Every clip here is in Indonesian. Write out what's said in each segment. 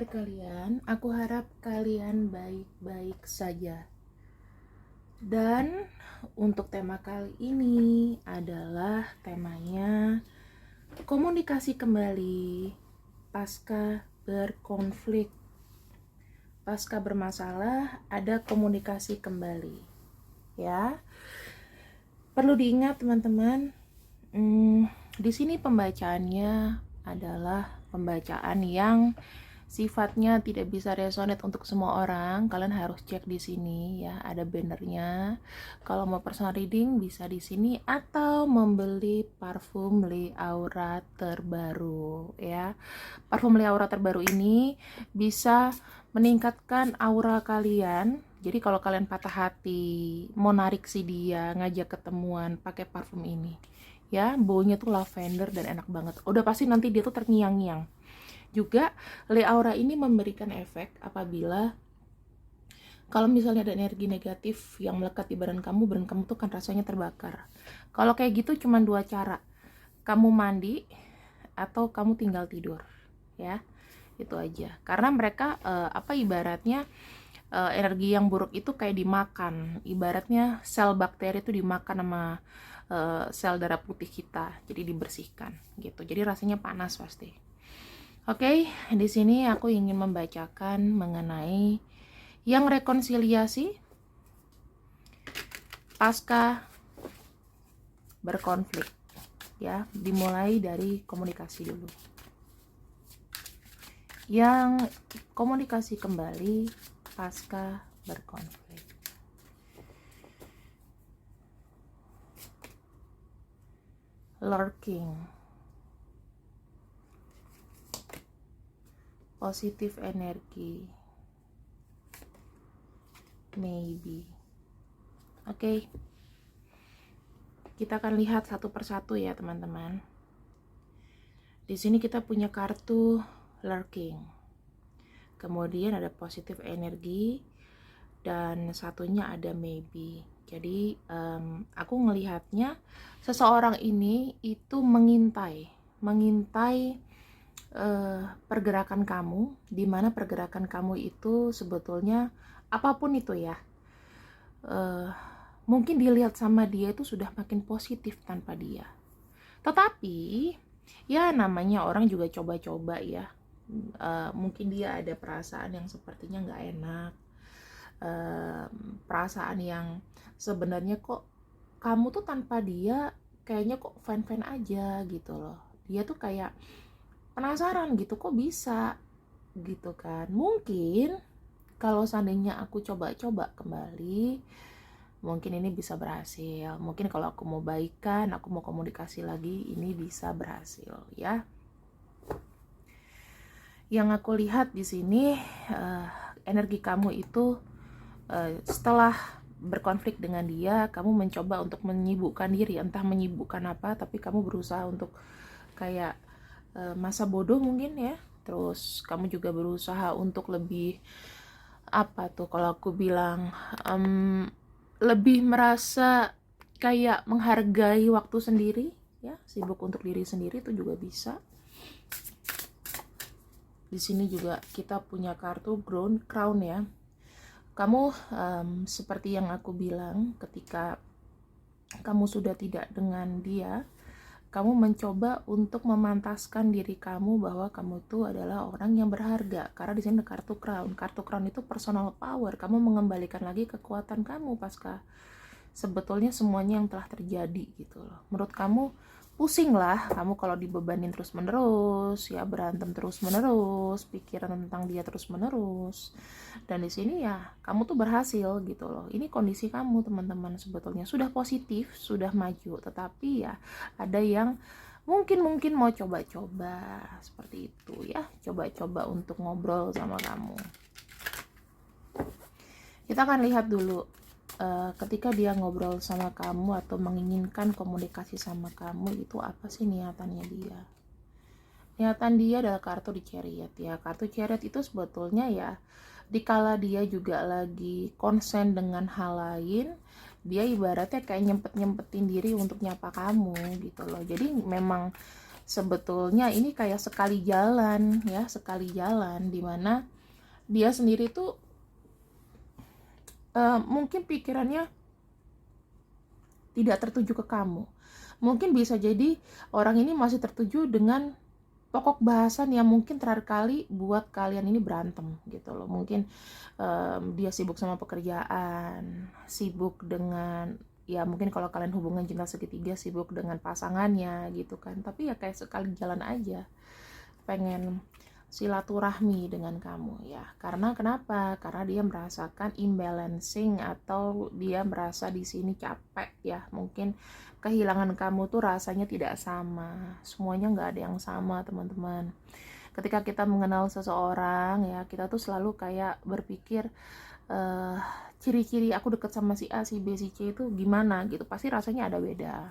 kabar kalian? Aku harap kalian baik-baik saja. Dan untuk tema kali ini adalah temanya komunikasi kembali pasca berkonflik. Pasca bermasalah ada komunikasi kembali. Ya. Perlu diingat teman-teman, di sini pembacaannya adalah pembacaan yang sifatnya tidak bisa resonate untuk semua orang. Kalian harus cek di sini ya, ada bannernya. Kalau mau personal reading bisa di sini atau membeli parfum Le Aura terbaru ya. Parfum Le Aura terbaru ini bisa meningkatkan aura kalian. Jadi kalau kalian patah hati, mau narik si dia, ngajak ketemuan, pakai parfum ini. Ya, baunya tuh lavender dan enak banget. Udah pasti nanti dia tuh terngiang-ngiang. Juga Le Aura ini memberikan efek apabila kalau misalnya ada energi negatif yang melekat di badan kamu tuh kan rasanya terbakar. Kalau kayak gitu cuma dua cara. Kamu mandi atau kamu tinggal tidur, ya. Itu aja. Karena mereka ibaratnya energi yang buruk itu kayak dimakan. Ibaratnya sel bakteri itu dimakan sama sel darah putih kita, jadi dibersihkan gitu. Jadi rasanya panas pasti. Oke, di sini aku ingin membacakan mengenai yang rekonsiliasi pasca berkonflik. Ya, dimulai dari komunikasi dulu. Yang komunikasi kembali pasca berkonflik. Lurking. Positif energi, maybe. Oke. Kita akan lihat satu persatu ya teman-teman. Di sini kita punya kartu lurking, kemudian ada positif energi, dan satunya ada maybe. Jadi aku ngelihatnya seseorang ini itu mengintai pergerakan kamu, di mana pergerakan kamu itu sebetulnya apapun itu ya, mungkin dilihat sama dia itu sudah makin positif tanpa dia. Tetapi ya namanya orang juga coba-coba ya, mungkin dia ada perasaan yang sepertinya nggak enak, perasaan yang sebenarnya kok kamu tuh tanpa dia kayaknya kok fine-fine aja gitu loh. Dia tuh kayak penasaran gitu, kok bisa gitu kan. Mungkin kalau seandainya aku coba-coba kembali, mungkin ini bisa berhasil. Mungkin kalau aku mau baikan, aku mau komunikasi lagi, ini bisa berhasil ya. Yang aku lihat di sini energi kamu itu setelah berkonflik dengan dia, kamu mencoba untuk menyibukkan diri, entah menyibukkan apa, tapi kamu berusaha untuk kayak masa bodoh mungkin ya. Terus kamu juga berusaha untuk lebih kalau aku bilang lebih merasa kayak menghargai waktu sendiri ya, sibuk untuk diri sendiri itu juga bisa. Di sini juga kita punya kartu crown ya. Kamu seperti yang aku bilang, ketika kamu sudah tidak dengan dia, kamu mencoba untuk memantaskan diri kamu bahwa kamu itu adalah orang yang berharga. Karena di sini ada kartu crown. Kartu crown itu personal power. Kamu mengembalikan lagi kekuatan kamu pasca sebetulnya semuanya yang telah terjadi gitu loh. Menurut kamu pusing lah kamu kalau dibebanin terus menerus ya, berantem terus menerus, pikiran tentang dia terus menerus. Dan di sini ya kamu tuh berhasil gitu loh. Ini kondisi kamu teman-teman sebetulnya sudah positif, sudah maju, tetapi ya ada yang mungkin mau coba-coba seperti itu ya, coba-coba untuk ngobrol sama kamu. Kita akan lihat dulu ketika dia ngobrol sama kamu atau menginginkan komunikasi sama kamu, itu apa sih niatannya dia. Niatan dia adalah kartu di Chariot ya. Kartu Chariot itu sebetulnya ya, dikala dia juga lagi konsen dengan hal lain, dia ibaratnya kayak nyempetin diri untuk nyapa kamu gitu loh. Jadi memang sebetulnya ini kayak sekali jalan ya, sekali jalan dimana dia sendiri tuh mungkin pikirannya tidak tertuju ke kamu. Mungkin bisa jadi orang ini masih tertuju dengan pokok bahasan yang mungkin terakhir kali buat kalian ini berantem gitu loh. Mungkin dia sibuk sama pekerjaan, sibuk dengan, ya mungkin kalau kalian hubungan cinta segitiga sibuk dengan pasangannya gitu kan. Tapi ya kayak sekali jalan aja, pengen silaturahmi dengan kamu ya. Karena kenapa? Karena dia merasakan imbalancing, atau dia merasa di sini capek ya. Mungkin kehilangan kamu tuh rasanya tidak sama. Semuanya nggak ada yang sama, teman-teman. Ketika kita mengenal seseorang ya, kita tuh selalu kayak berpikir ciri-ciri aku deket sama si A, si B, si C itu gimana gitu. Pasti rasanya ada beda.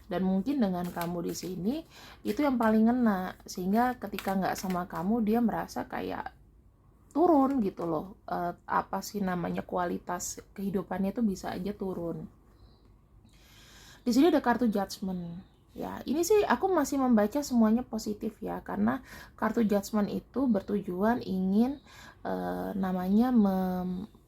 Dan mungkin dengan kamu di sini itu yang paling ngena, sehingga ketika nggak sama kamu dia merasa kayak turun gitu loh. Apa sih namanya, kualitas kehidupannya itu bisa aja turun. Di sini ada kartu judgment ya. Ini sih aku masih membaca semuanya positif ya, karena kartu judgment itu bertujuan ingin namanya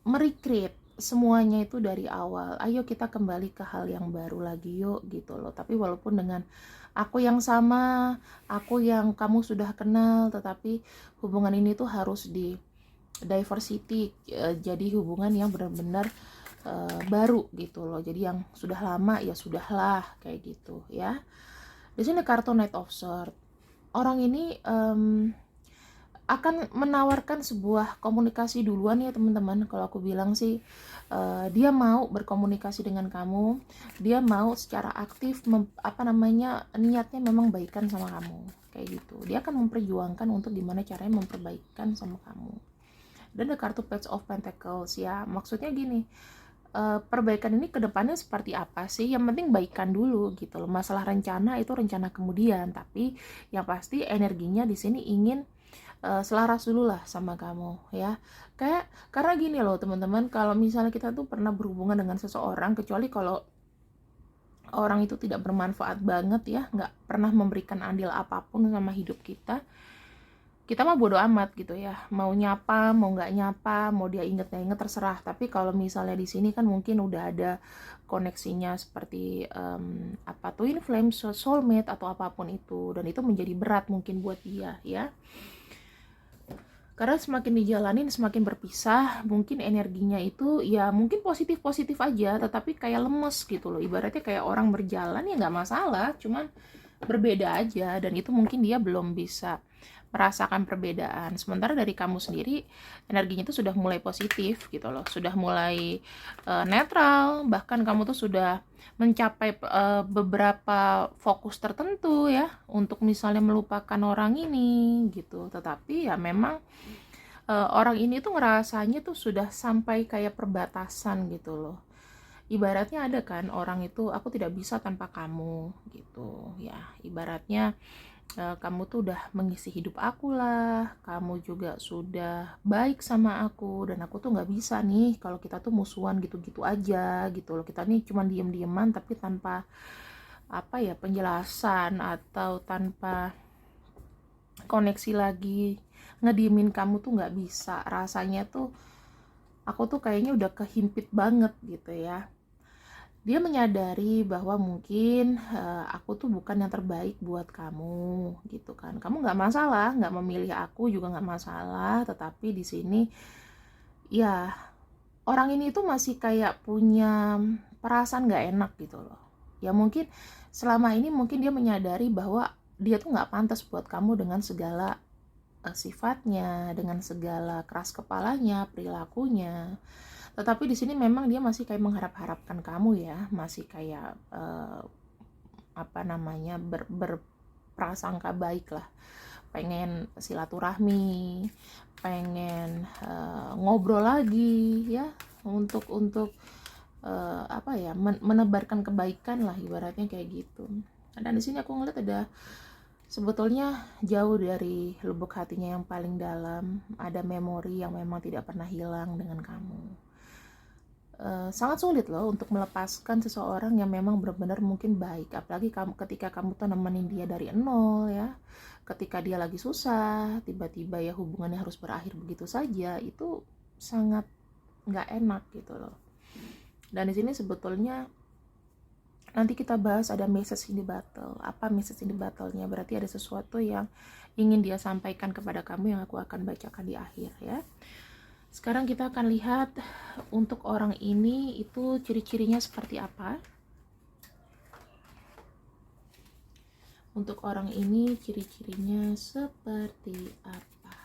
merecreate semuanya itu dari awal. Ayo kita kembali ke hal yang baru lagi yuk gitu loh. Tapi walaupun dengan aku yang sama, aku yang kamu sudah kenal, tetapi hubungan ini tuh harus di diversity, jadi hubungan yang benar-benar baru gitu loh. Jadi yang sudah lama ya sudahlah, kayak gitu ya. Di sini kartu Knight of Swords. Orang ini akan menawarkan sebuah komunikasi duluan ya teman-teman. Kalau aku bilang sih dia mau berkomunikasi dengan kamu, dia mau secara aktif niatnya memang baikan sama kamu kayak gitu. Dia akan memperjuangkan untuk gimana caranya memperbaikan sama kamu. Dan ada kartu Page of Pentacles ya, maksudnya gini, perbaikan ini ke depannya seperti apa sih? Yang penting baikan dulu gitu loh. Masalah rencana itu rencana kemudian, tapi yang pasti energinya di sini ingin selaras dulu lah sama kamu ya. Kayak karena gini loh teman-teman, kalau misalnya kita tuh pernah berhubungan dengan seseorang, kecuali kalau orang itu tidak bermanfaat banget ya, nggak pernah memberikan andil apapun sama hidup kita mah bodo amat gitu ya. Mau nyapa, mau nggak nyapa, mau dia inget nggak inget terserah. Tapi kalau misalnya di sini kan mungkin udah ada koneksinya seperti twin flame, soulmate atau apapun itu, dan itu menjadi berat mungkin buat dia ya. Karena semakin dijalanin semakin berpisah, mungkin energinya itu ya mungkin positif-positif aja, tetapi kayak lemes gitu loh. Ibaratnya kayak orang berjalan ya nggak masalah, cuman berbeda aja, dan itu mungkin dia belum bisa merasakan perbedaan. Sementara dari kamu sendiri energinya itu sudah mulai positif gitu loh, sudah mulai netral, bahkan kamu tuh sudah mencapai beberapa fokus tertentu ya, untuk misalnya melupakan orang ini gitu. Tetapi ya memang orang ini tuh ngerasanya tuh sudah sampai kayak perbatasan gitu loh. Ibaratnya ada kan orang itu, aku tidak bisa tanpa kamu gitu ya. Ibaratnya kamu tuh udah mengisi hidup aku lah, kamu juga sudah baik sama aku, dan aku tuh nggak bisa nih kalau kita tuh musuhan gitu-gitu aja gitu loh. Kita nih cuma diem-dieman tapi tanpa penjelasan, atau tanpa koneksi lagi. Ngediemin kamu tuh nggak bisa, rasanya tuh aku tuh kayaknya udah kehimpit banget gitu ya. Dia menyadari bahwa mungkin aku tuh bukan yang terbaik buat kamu gitu kan. Kamu nggak masalah, nggak memilih aku juga nggak masalah. Tetapi di sini ya orang ini tuh masih kayak punya perasaan nggak enak gitu loh. Ya mungkin selama ini mungkin dia menyadari bahwa dia tuh nggak pantas buat kamu dengan segala sifatnya, dengan segala keras kepalanya, perilakunya. Tetapi di sini memang dia masih kayak mengharap-harapkan kamu ya, masih kayak berprasangka baik lah, pengen silaturahmi, pengen ngobrol lagi ya, untuk menebarkan kebaikan lah, ibaratnya kayak gitu. Dan di sini aku ngeliat ada sebetulnya jauh dari lubuk hatinya yang paling dalam, ada memori yang memang tidak pernah hilang dengan kamu. sangat sulit loh untuk melepaskan seseorang yang memang benar-benar mungkin baik, apalagi ketika kamu tuh nemenin dia dari nol ya, ketika dia lagi susah tiba-tiba ya hubungannya harus berakhir begitu saja, itu sangat nggak enak gitu loh. Dan di sini sebetulnya nanti kita bahas ada message in the battle. Apa message in the battle-nya? Berarti ada sesuatu yang ingin dia sampaikan kepada kamu yang aku akan bacakan di akhir ya. Sekarang kita akan lihat untuk orang ini itu ciri-cirinya seperti apa. Untuk orang ini ciri-cirinya seperti apa?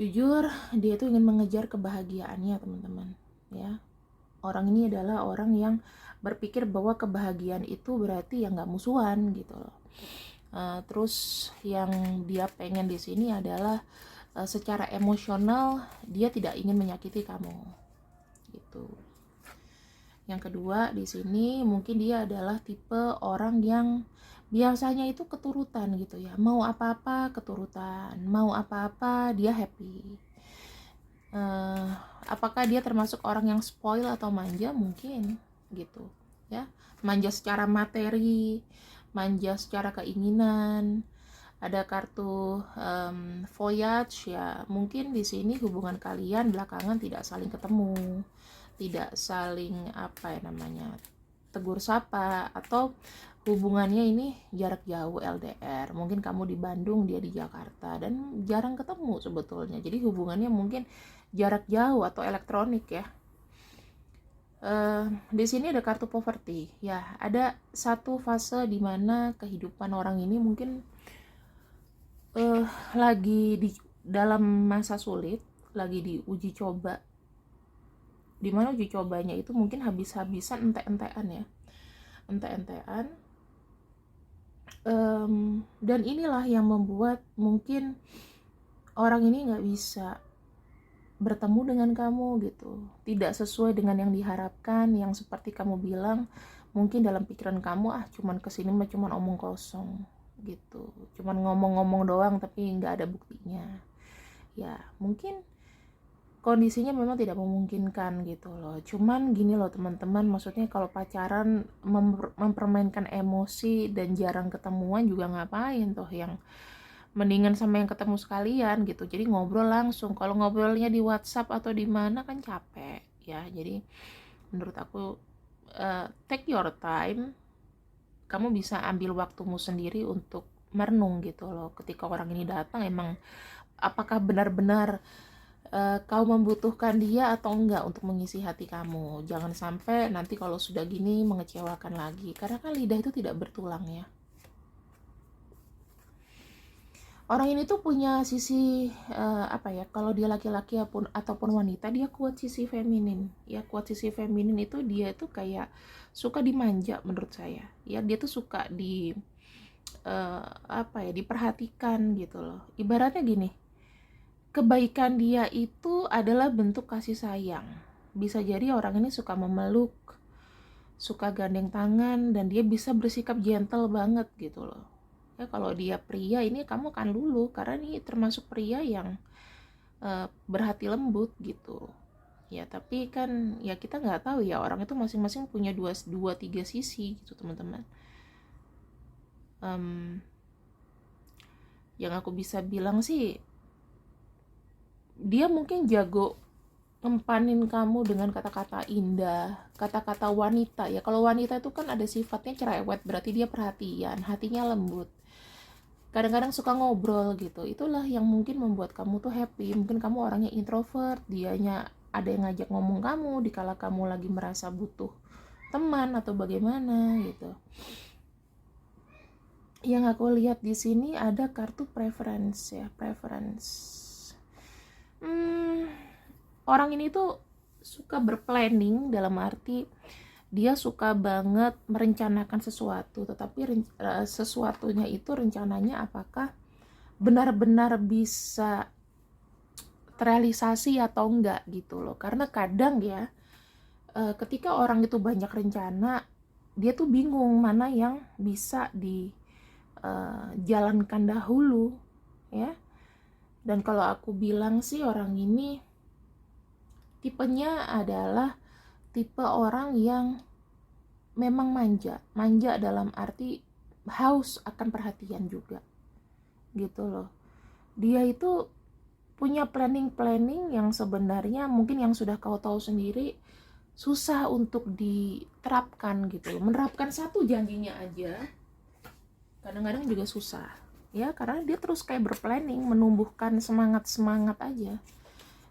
Jujur, dia itu ingin mengejar kebahagiaannya, teman-teman. Ya, orang ini adalah orang yang berpikir bahwa kebahagiaan itu berarti ya nggak musuhan gitu loh. Terus yang dia pengen di sini adalah secara emosional dia tidak ingin menyakiti kamu gitu. Yang kedua di sini mungkin dia adalah tipe orang yang biasanya itu keturutan gitu ya, mau apa-apa keturutan, mau apa-apa dia happy. Apakah dia termasuk orang yang spoil atau manja? Mungkin gitu ya, manja secara materi, manja secara keinginan. Ada kartu voyage ya, mungkin di sini hubungan kalian belakangan tidak saling ketemu, tidak saling tegur sapa, atau hubungannya ini jarak jauh LDR. Mungkin kamu di Bandung, dia di Jakarta, dan jarang ketemu sebetulnya. Jadi hubungannya mungkin jarak jauh atau elektronik ya. Di sini ada kartu poverty ya, ada satu fase di mana kehidupan orang ini mungkin lagi di dalam masa sulit, lagi diuji coba, dimana uji cobanya itu mungkin habis-habisan ente-entean ya, ente-entean. Dan inilah yang membuat mungkin orang ini nggak bisa bertemu dengan kamu gitu, tidak sesuai dengan yang diharapkan, yang seperti kamu bilang mungkin dalam pikiran kamu cuman kesini mah cuman omong kosong gitu, cuman ngomong-ngomong doang tapi nggak ada buktinya ya. Mungkin kondisinya memang tidak memungkinkan gitu loh. Cuman gini loh teman-teman, maksudnya kalau pacaran mempermainkan emosi dan jarang ketemuan juga ngapain toh, yang mendingan sama yang ketemu sekalian gitu. Jadi ngobrol langsung. Kalau ngobrolnya di WhatsApp atau di mana kan capek ya. Jadi menurut aku take your time. Kamu bisa ambil waktumu sendiri untuk merenung gitu loh. Ketika orang ini datang, emang apakah benar-benar kau membutuhkan dia atau enggak untuk mengisi hati kamu. Jangan sampai nanti kalau sudah gini mengecewakan lagi. Karena kan lidah itu tidak bertulang ya. Orang ini tuh punya sisi kalau dia laki-laki ataupun wanita, dia kuat sisi feminin ya. Kuat sisi feminin itu dia tuh kayak suka dimanja menurut saya ya. Dia tuh suka diperhatikan gitu loh. Ibaratnya gini, kebaikan dia itu adalah bentuk kasih sayang. Bisa jadi orang ini suka memeluk, suka gandeng tangan, dan dia bisa bersikap gentle banget gitu loh ya. Kalau dia pria ini kamu kan luluh, karena ini termasuk pria yang berhati lembut gitu ya. Tapi kan ya kita nggak tahu ya, orang itu masing-masing punya dua tiga sisi gitu teman-teman. Yang aku bisa bilang sih, dia mungkin jago ngempanin kamu dengan kata-kata indah, kata-kata wanita ya. Kalau wanita itu kan ada sifatnya cerewet, berarti dia perhatian, hatinya lembut, kadang-kadang suka ngobrol gitu. Itulah yang mungkin membuat kamu tuh happy. Mungkin kamu orangnya introvert, dianya ada yang ngajak ngomong kamu dikala kamu lagi merasa butuh teman atau bagaimana gitu. Yang aku lihat di sini ada kartu preference ya, preference. Orang ini tuh suka berplanning, dalam arti dia suka banget merencanakan sesuatu, tetapi sesuatunya itu rencananya apakah benar-benar bisa terrealisasi atau enggak gitu loh. Karena kadang ya ketika orang itu banyak rencana, dia tuh bingung mana yang bisa jalankan dahulu ya. Dan kalau aku bilang sih, orang ini tipenya adalah tipe orang yang memang manja dalam arti haus akan perhatian juga gitu loh. Dia itu punya planning yang sebenarnya mungkin yang sudah kau tahu sendiri susah untuk diterapkan gitu loh. Menerapkan satu janjinya aja kadang-kadang juga susah ya, karena dia terus kayak berplanning, menumbuhkan semangat aja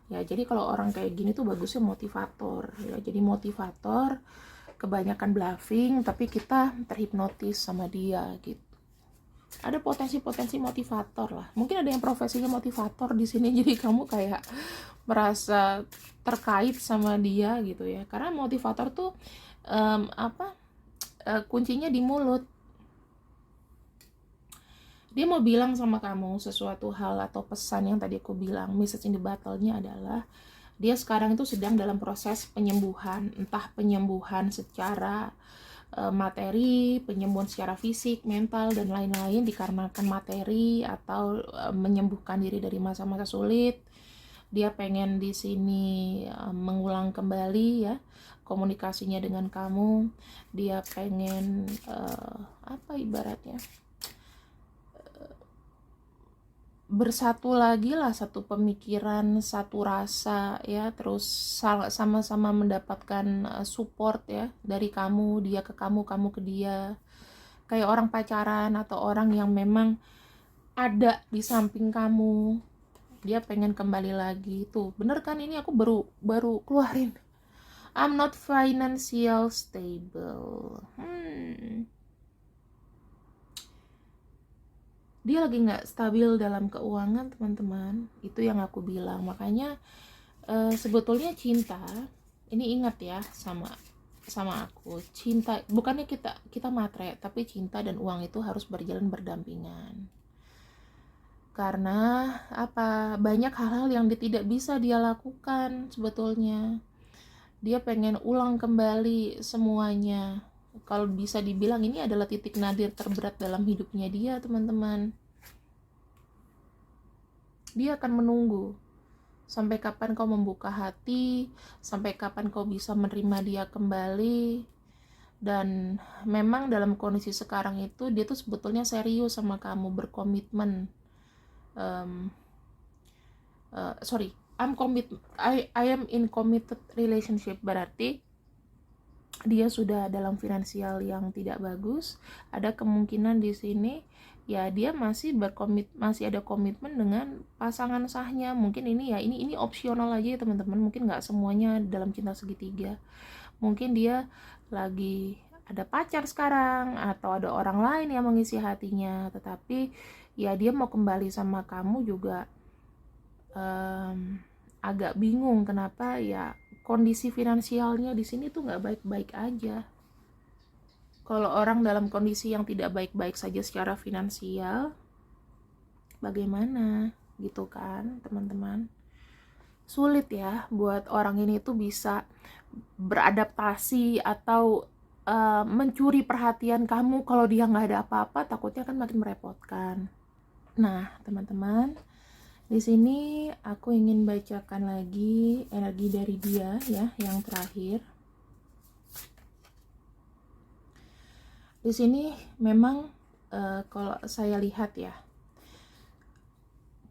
ya. Jadi kalau orang kayak gini tuh bagusnya motivator ya. Jadi motivator kebanyakan bluffing, tapi kita terhipnotis sama dia gitu. Ada potensi motivator lah. Mungkin ada yang profesinya motivator di sini, jadi kamu kayak merasa terkait sama dia gitu ya. Karena motivator tuh kuncinya di mulut. Dia mau bilang sama kamu sesuatu hal atau pesan yang tadi aku bilang, message in the battle-nya adalah dia sekarang itu sedang dalam proses penyembuhan, entah penyembuhan secara materi, penyembuhan secara fisik, mental, dan lain-lain dikarenakan materi, atau menyembuhkan diri dari masa-masa sulit. Dia pengen di sini mengulang kembali ya komunikasinya dengan kamu. Dia pengen ibaratnya bersatu lagi lah, satu pemikiran, satu rasa ya, terus sama-sama mendapatkan support ya dari kamu, dia ke kamu, kamu ke dia, kayak orang pacaran atau orang yang memang ada di samping kamu. Dia pengen kembali lagi tuh, bener kan? Ini aku baru keluarin, I'm not financial stable. Dia lagi nggak stabil dalam keuangan, teman-teman. Itu yang aku bilang. Makanya sebetulnya cinta ini, ingat ya sama aku, cinta bukannya kita matre, tapi cinta dan uang itu harus berjalan berdampingan. Karena banyak hal-hal yang tidak bisa dia lakukan sebetulnya. Dia pengen ulang kembali semuanya. Kalau bisa dibilang ini adalah titik nadir terberat dalam hidupnya dia, teman-teman. Dia akan menunggu sampai kapan kau membuka hati, sampai kapan kau bisa menerima dia kembali. Dan memang dalam kondisi sekarang itu dia tuh sebetulnya serius sama kamu, berkomitmen. I am in committed relationship, berarti dia sudah dalam finansial yang tidak bagus. Ada kemungkinan di sini ya dia masih ada komitmen dengan pasangan sahnya. Mungkin ini opsional aja ya, teman-teman. Mungkin nggak semuanya dalam cinta segitiga. Mungkin dia lagi ada pacar sekarang, atau ada orang lain yang mengisi hatinya, tetapi ya dia mau kembali sama kamu juga agak bingung kenapa ya. Kondisi finansialnya di sini tuh nggak baik-baik aja. Kalau orang dalam kondisi yang tidak baik-baik saja secara finansial, bagaimana gitu kan, teman-teman? Sulit ya buat orang ini tuh bisa beradaptasi atau mencuri perhatian kamu. Kalau dia nggak ada apa-apa, takutnya kan makin merepotkan. Nah, teman-teman, di sini aku ingin bacakan lagi energi dari dia ya, yang terakhir. Di sini memang kalau saya lihat ya,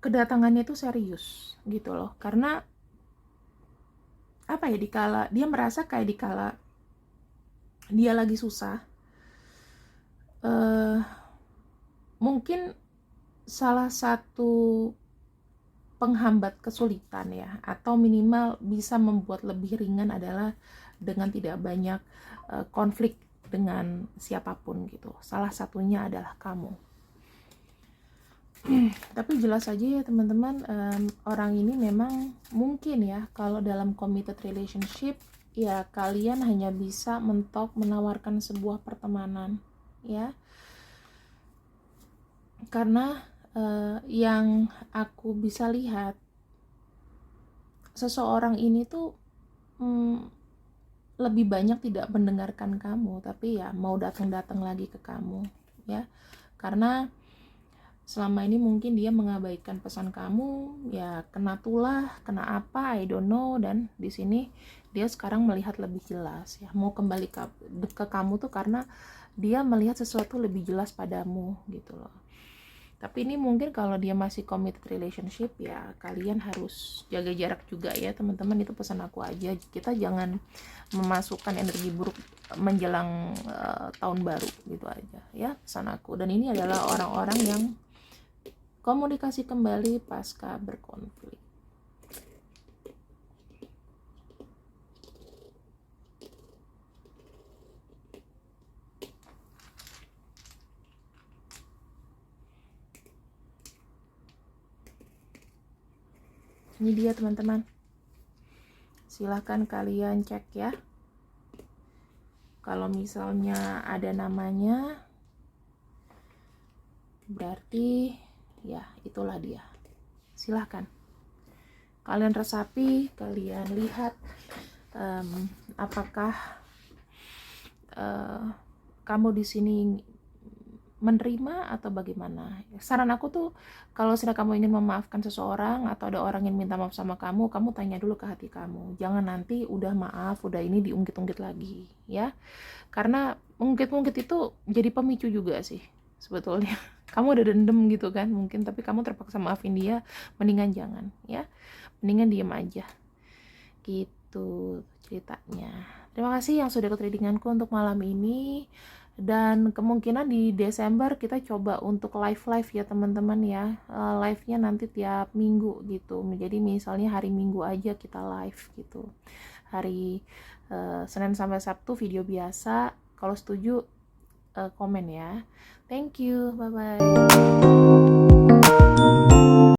kedatangannya itu serius gitu loh. Karena dikala dia merasa kayak dikala dia lagi susah, mungkin salah satu penghambat kesulitan ya, atau minimal bisa membuat lebih ringan adalah dengan tidak banyak konflik dengan siapapun gitu. Salah satunya adalah kamu. Tapi jelas aja ya, teman-teman, orang ini memang mungkin ya, kalau dalam committed relationship ya kalian hanya bisa mentok menawarkan sebuah pertemanan ya. Karena yang aku bisa lihat, seseorang ini tuh lebih banyak tidak mendengarkan kamu, tapi ya mau datang lagi ke kamu ya. karena selama ini mungkin dia mengabaikan pesan kamu, ya kena tulah, kena apa, I don't know. Dan di sini dia sekarang melihat lebih jelas, ya mau kembali ke kamu tuh karena dia melihat sesuatu lebih jelas padamu gitu loh. Tapi ini mungkin kalau dia masih committed relationship, ya kalian harus jaga jarak juga ya teman-teman. Itu pesan aku aja, kita jangan memasukkan energi buruk menjelang tahun baru gitu aja ya, pesan aku. Dan ini adalah orang-orang yang komunikasi kembali pasca berkonflik. Ini dia teman-teman, silahkan kalian cek ya. Kalau misalnya ada namanya, berarti ya itulah dia. Silahkan kalian resapi, kalian lihat apakah kamu di sini menerima atau bagaimana. Saran aku tuh, kalau sudah kamu ingin memaafkan seseorang atau ada orang yang minta maaf sama kamu tanya dulu ke hati kamu. Jangan nanti udah maaf, udah ini diungkit-ungkit lagi ya. Karena ungkit-ungkit itu jadi pemicu juga sih sebetulnya. Kamu udah dendam gitu kan mungkin, tapi kamu terpaksa maafin dia, mendingan jangan ya. Mendingan diem aja. Gitu ceritanya. Terima kasih yang sudah ikut readinganku untuk malam ini. Dan kemungkinan di Desember kita coba untuk live ya teman-teman ya. Live-nya nanti tiap minggu gitu. Jadi misalnya hari Minggu aja kita live gitu. Hari Senin sampai Sabtu video biasa. Kalau setuju komen ya. Thank you, bye bye.